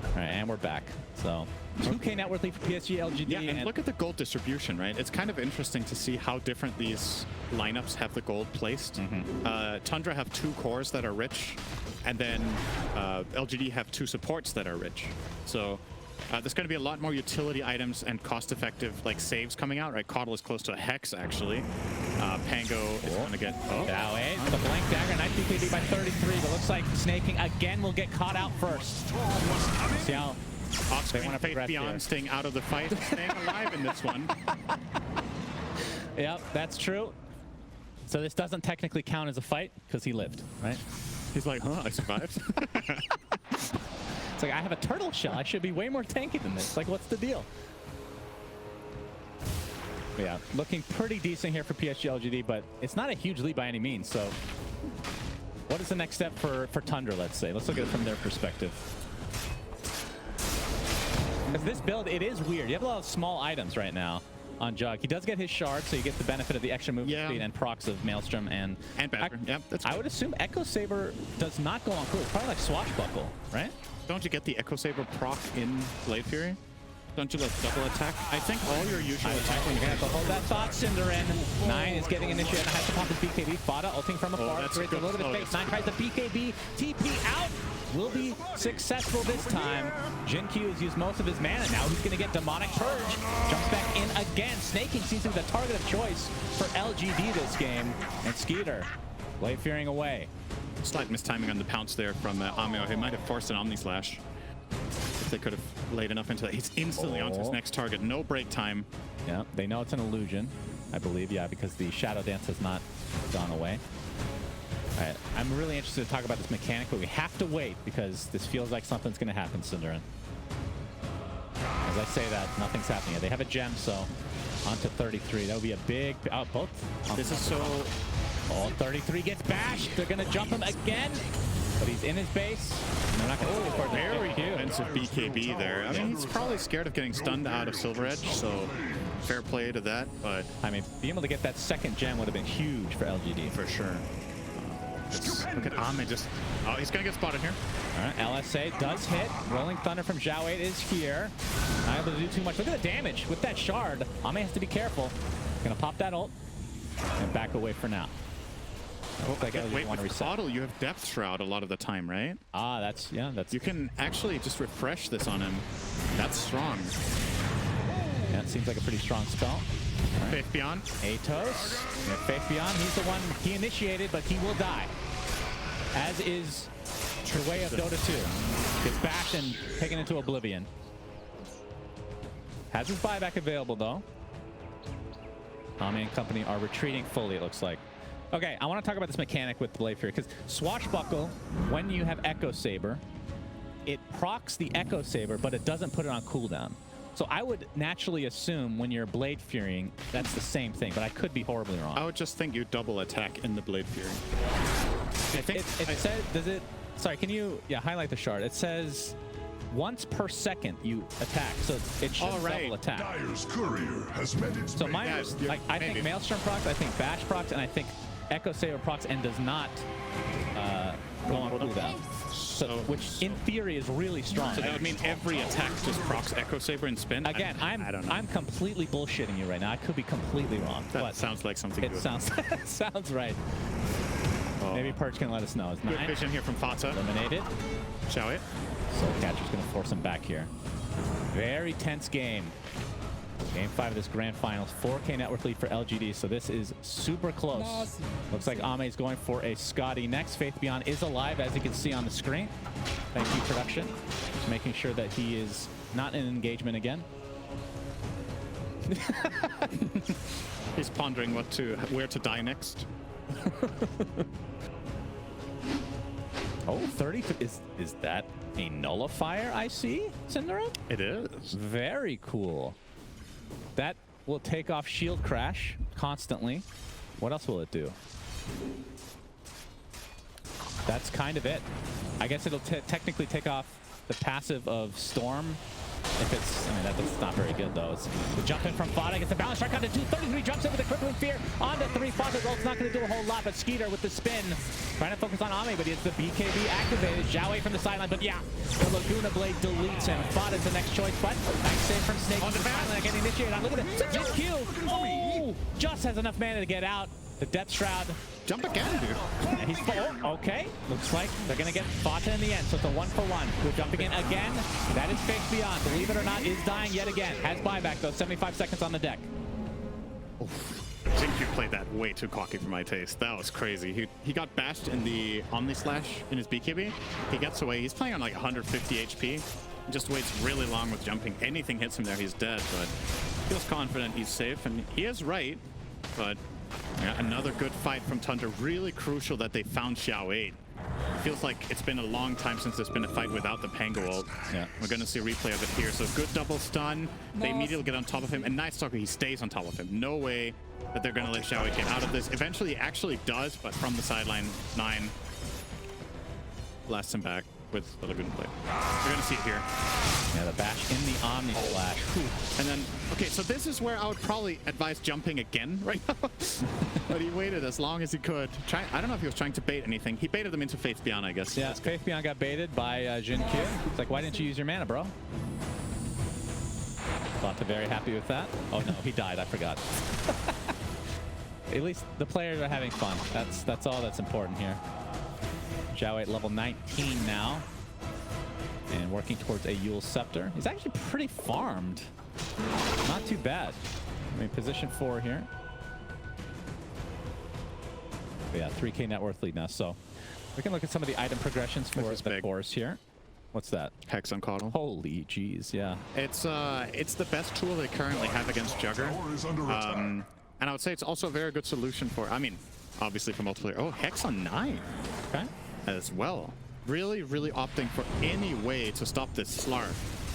All right, and we're back. So 2K net worth lead for PSG.LGD. Yeah, and look at the gold distribution, right? It's kind of interesting to see how different these lineups have the gold placed. Tundra have 2 cores that are rich, and then LGD have 2 supports that are rich. So there's going to be a lot more utility items and cost-effective like saves coming out, right? Caudal is close to a hex, actually. Pango is going to get... The blank dagger, nice BKB by 33, but looks like Snaking again will get caught out first. See how... Off-screen Faith Beyond staying out of the fight, staying alive in this one. Yep, that's true. So this doesn't technically count as a fight because he lived, right? He's like, huh, I survived. It's like, I have a turtle shell. I should be way more tanky than this. Like, what's the deal? But yeah, looking pretty decent here for PSG.LGD, but it's not a huge lead by any means. So what is the next step for Tundra, let's say? Let's look at it from their perspective. Because this build, it is weird. You have a lot of small items right now on Jug. He does get his shard, so you get the benefit of the extra movement speed and procs of Maelstrom and Badger. Yep, that's good. I would assume Echo Saber does not go on cool. It's probably like Swashbuckle, right? Don't you get the Echo Saber proc in Blade Fury? Don't you like double attack? I think all your usual attacks. You're gonna have to hold that thought, Cinderin. 9 is getting initiated. Has to pop his BKB. Fada ulting from afar. Creates a little bit of space. 9 tries the BKB. TP out. Will be successful this time. Jin-Q has used most of his mana. Now he's gonna get Demonic Purge. Jumps back in again. Snaking seems to be the target of choice for LGD this game. And Skeeter, Blade Fearing away. Slight mistiming on the pounce there from Amio. He might have forced an Omni Slash. If they could have laid enough into that. He's instantly onto his next target. No break time. Yeah, they know it's an illusion, I believe. Yeah, because the Shadow Dance has not gone away. All right, I'm really interested to talk about this mechanic, but we have to wait because this feels like something's going to happen, Cinderin. As I say that, nothing's happening yet. They have a gem, so onto 33. That would be a big... Oh, both. This is so... Oh, 33 gets bashed. They're going to jump him again. But he's in his base. And they're not going to go for very defensive BKB there. I mean, he's probably scared of getting stunned out of Silver Edge, so fair play to that. But I mean, being able to get that second gem would have been huge for LGD. For sure. Look at Ame just... Oh, he's going to get spotted here. All right, LSA does hit. Rolling Thunder from Zhao 8 is here. Not able to do too much. Look at the damage with that shard. Ame has to be careful. Going to pop that ult and back away for now. Like wait, with Caudal, you have Depth Shroud a lot of the time, right? Ah, that's... Yeah, that's... You can actually just refresh this on him. That's strong. Yeah, it seems like a pretty strong spell. Right. Faith Beyond. Atos. Yeah, Faith Beyond, he's the one he initiated, but he will die. As is the way of Dota 2. Gets bashed and taken into oblivion. Has his buyback available, though. Ame and company are retreating fully, it looks like. Okay, I want to talk about this mechanic with Blade Fury, because Swashbuckle, when you have Echo Saber, it procs the Echo Saber, but it doesn't put it on cooldown. So I would naturally assume when you're Blade Furying, that's the same thing, but I could be horribly wrong. I would just think you double attack in the Blade Fury. I think it says, does it, sorry, can you, highlight the shard. It says once per second you attack, so it should double attack. Dyer's courier has met its so mine is, like, I think Maelstrom procs, I think Bash procs, and I think Echo Saber procs and does not go on cooldown. So, which in theory is really strong. So that would mean every attack just procs Echo Saber and spin? Again, I don't know. I'm completely bullshitting you right now. I could be completely wrong. That sounds like something good. Sounds right. Maybe Perch can let us know. It's good vision here from Fata. Eliminated. Shall it? So Catcher's going to force him back here. Very tense game. Game 5 of this grand finals. 4K network lead for LGD, so this is super close. Looks like Ame is going for a Scotty next. Faith Beyond is alive, as you can see on the screen. Thank you, production. Just making sure that he is not in engagement again. He's pondering where to die next. Oh, 30. Is that a nullifier I see, Cinderin? It is. Very cool. That will take off shield crash constantly. What else will it do? That's kind of it. I guess it'll technically take off the passive of Storm. If it's, I mean, that's not very good though. It's the jump in from Fada gets the balance strike onto 233, jumps in with a crippling fear onto 3. Fada's ult's not going to do a whole lot, but Skeeter with the spin, trying to focus on Ame, but he has the BKB activated. Xiaowei from the sideline, but yeah, the Laguna Blade deletes him. Fada's the next choice, but nice save from Snake on the sideline, getting initiated on. Look at it, just Q. Oh, just has enough mana to get out. The Death Shroud. Jump again, dude. Yeah, he's full. Okay. Looks like they're going to get Fata in the end. So it's a 1-for-1. We're jumping in again. That is Faith Beyond. Believe it or not, is dying yet again. Has buyback, though. 75 seconds on the deck. Jinq played that way too cocky for my taste. That was crazy. He got bashed in the Omni Slash in his BKB. He gets away. He's playing on like 150 HP. He just waits really long with jumping. Anything hits him there, he's dead. But feels confident he's safe. And he is right. But yeah, another good fight from Tundra. Really crucial that they found Xiao 8. Feels like it's been a long time since there's been a fight without the Pango ult. Yeah. We're going to see a replay of it here. So good double stun. They immediately get on top of him. And Night Stalker, he stays on top of him. No way that they're going to let Xiao 8 get out of this. Eventually, he actually does, but from the sideline, 9 blasts him back with the Lagoon Blade. We're going to see it here. Yeah, the bash in the Omni Slash. And then, okay, so this is where I would probably advise jumping again right now. But he waited as long as he could. I don't know if he was trying to bait anything. He baited them into Faith Beyond, I guess. Yeah, Faith Beyond got baited by Jin Q. It's like, why didn't you use your mana, bro? Thought very happy with that. Oh no, he died. I forgot. At least the players are having fun. That's all that's important here. Xiao 8 level 19 now. And working towards a Yule Scepter. He's actually pretty farmed. Not too bad. I mean, position 4 here. But yeah, 3K net worth lead now. So we can look at some of the item progressions for the course here. What's that? Hex on Coddle. Holy jeez, yeah. It's the best tool they currently have against Jugger. And I would say it's also a very good solution for, I mean, obviously for multiplayer. Oh, Hex on 9. Okay. As well. Really, really opting for any way to stop this Slark.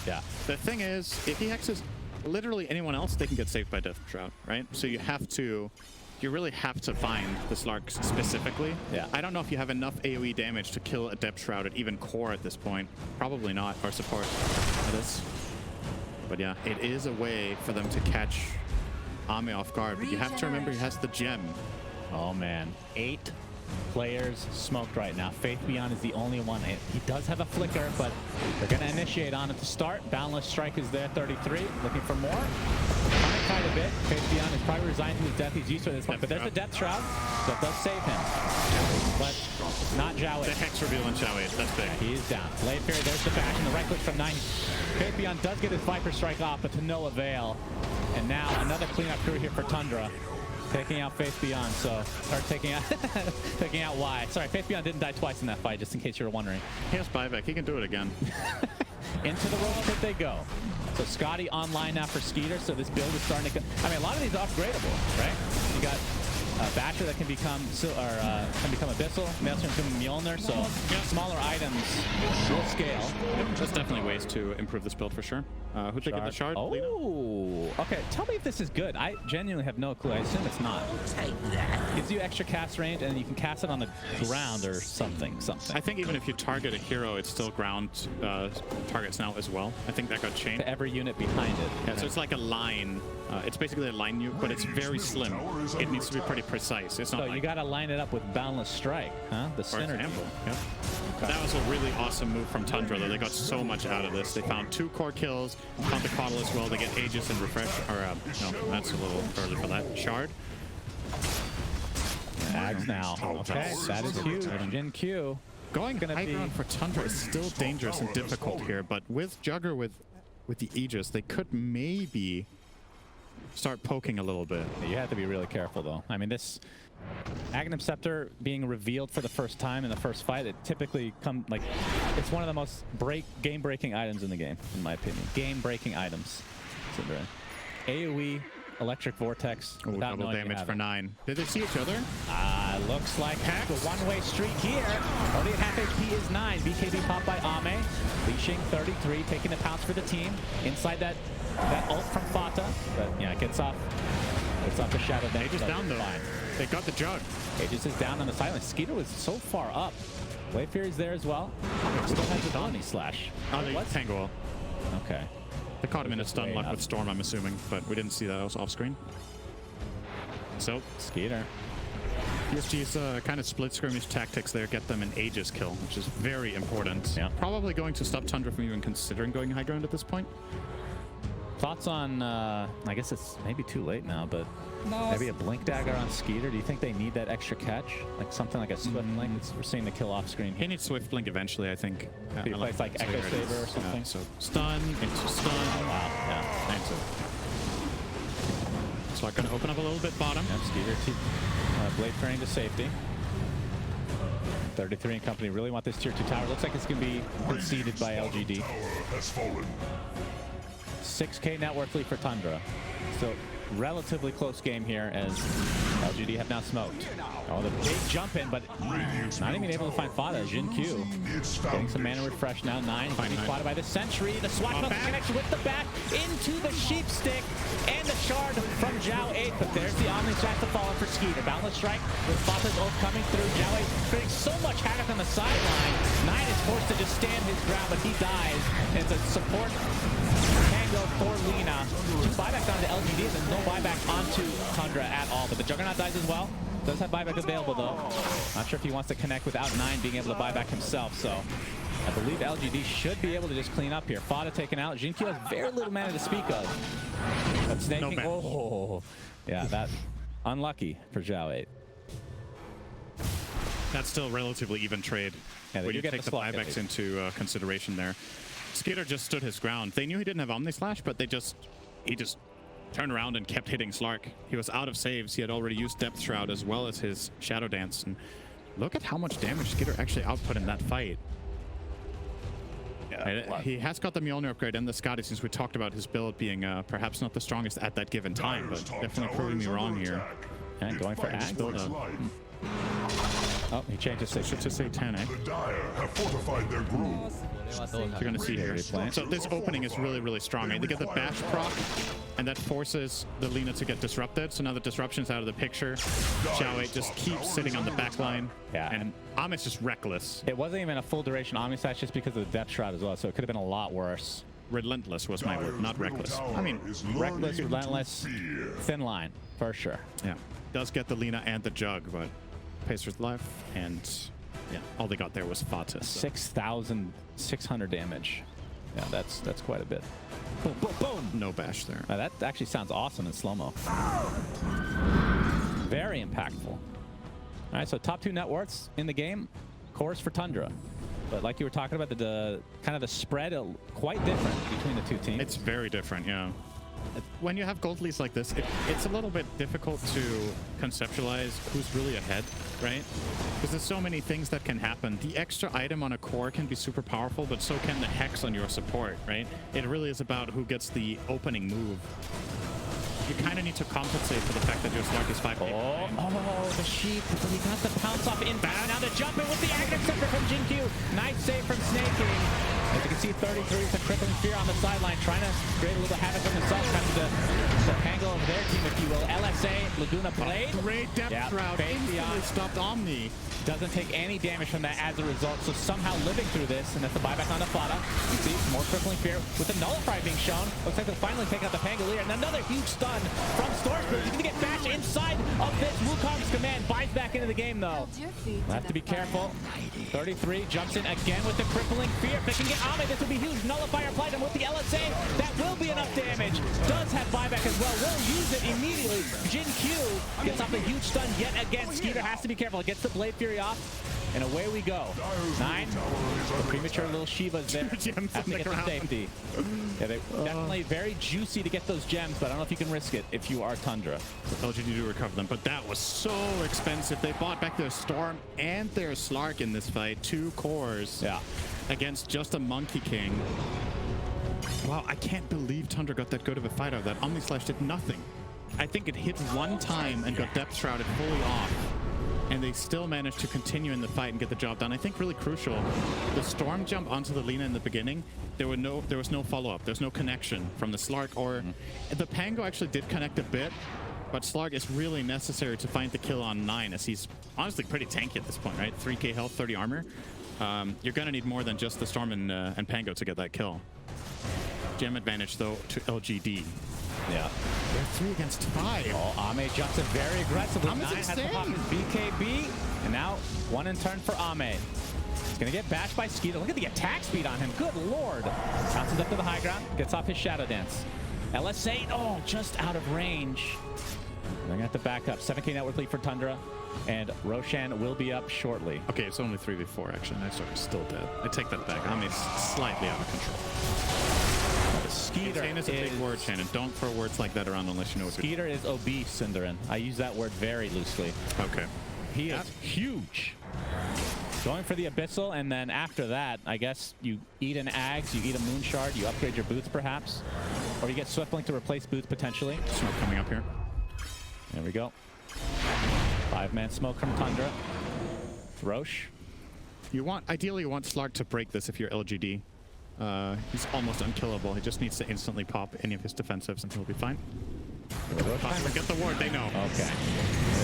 Yeah. The thing is, if he hexes literally anyone else, they can get saved by Death Shroud, right? So you really have to find the Slark specifically. Yeah. I don't know if you have enough AoE damage to kill a Depth Shroud at even core at this point. Probably not, or support this. But yeah, it is a way for them to catch Ame off guard. But you have to remember he has the gem. Oh man, 8 players smoked right now. Faith Beyond is the only one. He does have a flicker, but they're going to initiate on it to start. Boundless Strike is there, 33. Looking for more. Coming quite a bit. Faith Beyond is probably resigned to his death. He's used to it at this point, but there's a Death Shroud that does save him. But not Xiao 8. The Hex reveal on Xiao 8, that's big. Yeah, he is down. Blade Fairy, there's the bash, and the right click from 9. Faith Beyond does get his Viper Strike off, but to no avail. And now another cleanup crew here for Tundra. Taking out Faith Beyond, or taking out Y. Sorry, Faith Beyond didn't die twice in that fight, just in case you were wondering. He has buyback, he can do it again. Into the rope pit they go. So Scotty online now for Skeeter, so this build is starting to, I mean, a lot of these are upgradable, right? You got Basher that can become Abyssal, Maelstrom can become Mjolnir, so smaller items will scale. There's definitely ways to improve this build for sure. Who'd they get the shard? Oh, okay. Tell me if this is good. I genuinely have no clue. I assume it's not. Gives you extra cast range, and you can cast it on the ground or something. I think even if you target a hero, it's still ground targets now as well. I think that got changed. To every unit behind it. Yeah, so it's like a line. It's basically a line nuke, but it's very slim. It needs to be pretty precise. It's not. So like, you got to line it up with Boundless Strike, huh? The synergy. Yep. Okay. That was a really awesome move from Tundra. They got so much out of this. They found 2 core kills, found the Coddle as well. They get Aegis and Refresh. Or no, that's a little early for that. Shard. Ags now. Okay, that is huge. Jin Q. Going high ground for Tundra is still dangerous and difficult here, but with Jugger with the Aegis, they could maybe start poking a little bit. You have to be really careful though. I mean, this Aghanim Scepter being revealed for the first time in the first fight, it typically it's one of the most game-breaking items in the game, in my opinion. Game-breaking items. AoE, Electric Vortex. Double damage for 9. Did they see each other? Looks like a one-way street here. Only at half HP is 9. BKB popped by Ame. Leashing 33, taking the pounce for the team. Inside that ult from Fata. But yeah, gets off the shadow. Aegis down though. Fine. They got the jug. Aegis is down on the silence. Skeeter was so far up. Wave Fury's there as well. Still has the Omni Slash. Oh, they Tangle. Okay. They caught him in a stun lock with Storm, I'm assuming, but we didn't see that. It was off screen. So Skeeter. PSG's kind of split skirmish tactics there get them an Aegis kill, which is very important. Yeah. Probably going to stop Tundra from even considering going high ground at this point. Thoughts on, I guess it's maybe too late now, but maybe a Blink Dagger on Skeeter? Do you think they need that extra catch? Like something like a Swift Blink? We're seeing the kill off screen. He needs Swift Blink eventually, I think. He plays like Echo Saber or something. So stun, into stun. Oh, wow, yeah. Into. So I'm going to open up a little bit bottom. Yep, Skeeter, Blade Fairing to safety. 33 and company really want this tier 2 tower. Looks like it's going to be conceded by LGD. 6K net worth lead for Tundra. So relatively close game here as LGD have now smoked. Oh, the big jump in, but not even able to find Fada. Jin Q getting some mana refresh now. 9 being spotted by the Sentry. The swashbuckle connection with the back into the Sheep Stick and the shard from Zhao 8. But there's the Omni Slash to fall for Skeeter. Boundless Strike with Fata's ult coming through. Zhao 8 creating so much havoc on the sideline. 9 is forced to just stand his ground, but he dies. And it's a support Tango for Lina. 2 buybacks onto LGD and then no buyback onto Tundra at all. But the Juggernaut dies as well. Does have buyback available though. Not sure if he wants to connect without 9 being able to buy back himself. So I believe LGD should be able to just clean up here. Fada taken out. Jin Q has very little mana to speak of. But snaking. No, oh, yeah, that unlucky for Zhao 8. That's still relatively even trade. Yeah, when you take the buybacks into consideration there. Skeeter just stood his ground. They knew he didn't have Omni Slash, but he just turned around and kept hitting Slark. He was out of saves. He had already used Depth Shroud as well as his Shadow Dance. And look at how much damage Skeeter actually output in that fight. Yeah, he has got the Mjolnir upgrade and the Scotty, since we talked about his build being perhaps not the strongest at that given time, but definitely proving me wrong here. And going for Ag. Oh, he changed his station to Satanic. The Dire have fortified their grove. You're going to see here. So this opening is really, really strong. They get the bash proc, and that forces the Lina to get disrupted. So now the disruption's out of the picture. Zhao 8 just keeps sitting on the back line. Yeah. And Ame's just reckless. It wasn't even a full duration Omni Slash just because of the Depth Shroud as well. So it could have been a lot worse. Relentless was my word, not reckless. I mean, reckless, relentless, thin line, for sure. Yeah. Does get the Lina and the Jug, but Pacer's life, and yeah, all they got there was Fata. So. 6,600 damage. Yeah, that's quite a bit. Boom, boom, boom. No bash there. Now, that actually sounds awesome in slow-mo. Very impactful. All right, so top 2 net worths in the game. Course for Tundra. But like you were talking about, the kind of the spread quite different between the 2 teams. It's very different, yeah. When you have gold leads like this, it's a little bit difficult to conceptualize who's really ahead, right? Because there's so many things that can happen. The extra item on a core can be super powerful, but so can the hex on your support, right? It really is about who gets the opening move. You kind of need to compensate for the fact that your Slark is 5K. Oh, the Sheep. He got the pounce off in back. Now the jump in with the Aghanim Scepter from Jin Q. Nice save from Snaking. As you can see, 33 is a crippling fear on the sideline, trying to create a little havoc for himself, kind of the Pango of their team, if you will. LSA, Laguna Blade. Great Depth Shroud. Instantly stopped Omni. Doesn't take any damage from that as a result, so somehow living through this, and that's the buyback on the Fada. You see, more crippling fear with the Nullify being shown. Looks like they'll finally take out the Pangolier, and another huge stun from Stormspirit. He's going to get bashed inside of this. Wukong's command buys back into the game, though. We'll have to be careful. 33 jumps in again with the crippling fear. If they can get Ame, this will be huge. Nullifier applied, and with the LSA, that will be enough damage. Does have buyback as well. Will use it immediately. Jin Q gets off a huge stun yet again. Skeeter has to be careful. Gets the Blade Fury off, and away we go. 9. The premature little Shiva's there. Gems have to get the safety. Yeah, they definitely very juicy to get those gems, but I don't know if you can risk it if you are Tundra. LGD to recover them, but that was so expensive. They bought back their Storm and their Slark in this fight. 2 cores. Yeah. Against just a Monkey King. Wow, I can't believe Tundra got that good of a fight out of that. Omni Slash did nothing. I think it hit 1 time and got Depth Shrouded fully off. and they still managed to continue in the fight and get the job done. I think really crucial, the Storm jump onto the Lina in the beginning, there was no follow-up. There's no connection from the Slark, or the Pango actually did connect a bit, but Slark is really necessary to find the kill on 9, as he's honestly pretty tanky at this point, right? 3k health, 30 armor. You're gonna need more than just the Storm and Pango to get that kill. Gem advantage though to LGD. Yeah. They're 3 against 5. Oh, Ame jumps in very aggressively. Ame's 9 has to insane. pop his BKB, and now 1 in turn for Ame. He's gonna get bashed by Skeeter. Look at the attack speed on him. Good lord. Bounces up to the high ground, gets off his Shadow Dance. LS8, oh, just out of range. They're gonna have to back up. 7k network lead for Tundra, and Roshan will be up shortly. Okay, it's only 3v4 actually. Nice Dark is still dead. I take that back. Ame's slightly out of control. Skeeter Insane is a big word, Shannon. Don't throw words like that around unless you know what to do. Skeeter is obese, Cinderin. I use that word very loosely. Okay. He is huge. Going for the Abyssal, and then after that, I guess you eat an Ags, you eat a Moon Shard, you upgrade your boots perhaps, or you get Swiftblink to replace boots potentially. Smoke coming up here. There we go. 5-man smoke from Tundra. Roche. Ideally you want Slark to break this if you're LGD. He's almost unkillable. He just needs to instantly pop any of his defensives and he'll be fine. Get the ward, they know. Okay.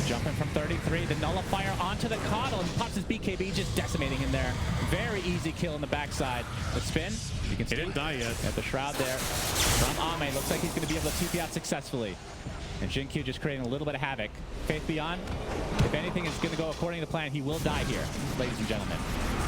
Jumping from 33, the nullifier onto the Coddle, and he pops his BKB, just decimating him there. Very easy kill in the backside. The spin, you can see. He didn't die yet. At the shroud there from Ame. Looks like he's going to be able to TP out successfully. And Jinkyu just creating a little bit of havoc. Faith Beyond, if anything is going to go according to plan, he will die here, ladies and gentlemen.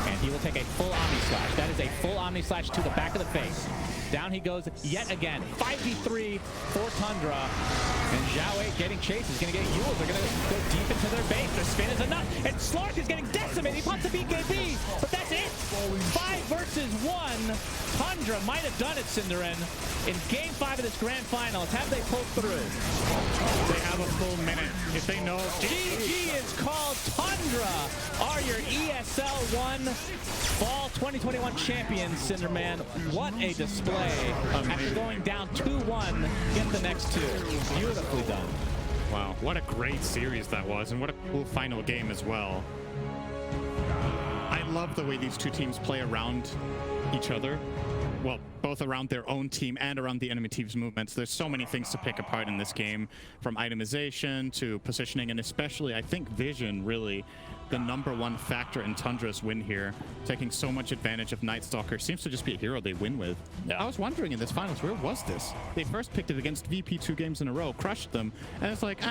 And he will take a full Omni Slash. That is a full Omni Slash to the back of the face. Down he goes yet again. 5v3 for Tundra. And Zhao 8 getting chased. He's going to get Yules. They're going to go deep into their base. Their spin is enough. And Slark is getting decimated. He pops the BKB. But that's it. 5 versus 1. Tundra might have done it, Cinderin. In Game 5 of this Grand Finals, have they pulled through? They have a full minute. If they know... GG is called. Tundra are your ESL 1 Fall 2021 champions, Cinderman. What a display. After going down 2-1, get the next 2. Beautifully done. Wow, what a great series that was, and what a cool final game as well. I love the way these two teams play around each other. Well, both around their own team and around the enemy team's movements. There's so many things to pick apart in this game, from itemization to positioning, and especially, I think, vision, really, the #1 factor in Tundra's win here. Taking so much advantage of Night Stalker. Seems to just be a hero they win with. Yeah. I was wondering in this finals, where was this? They first picked it against VP 2 games in a row, crushed them, and it's like,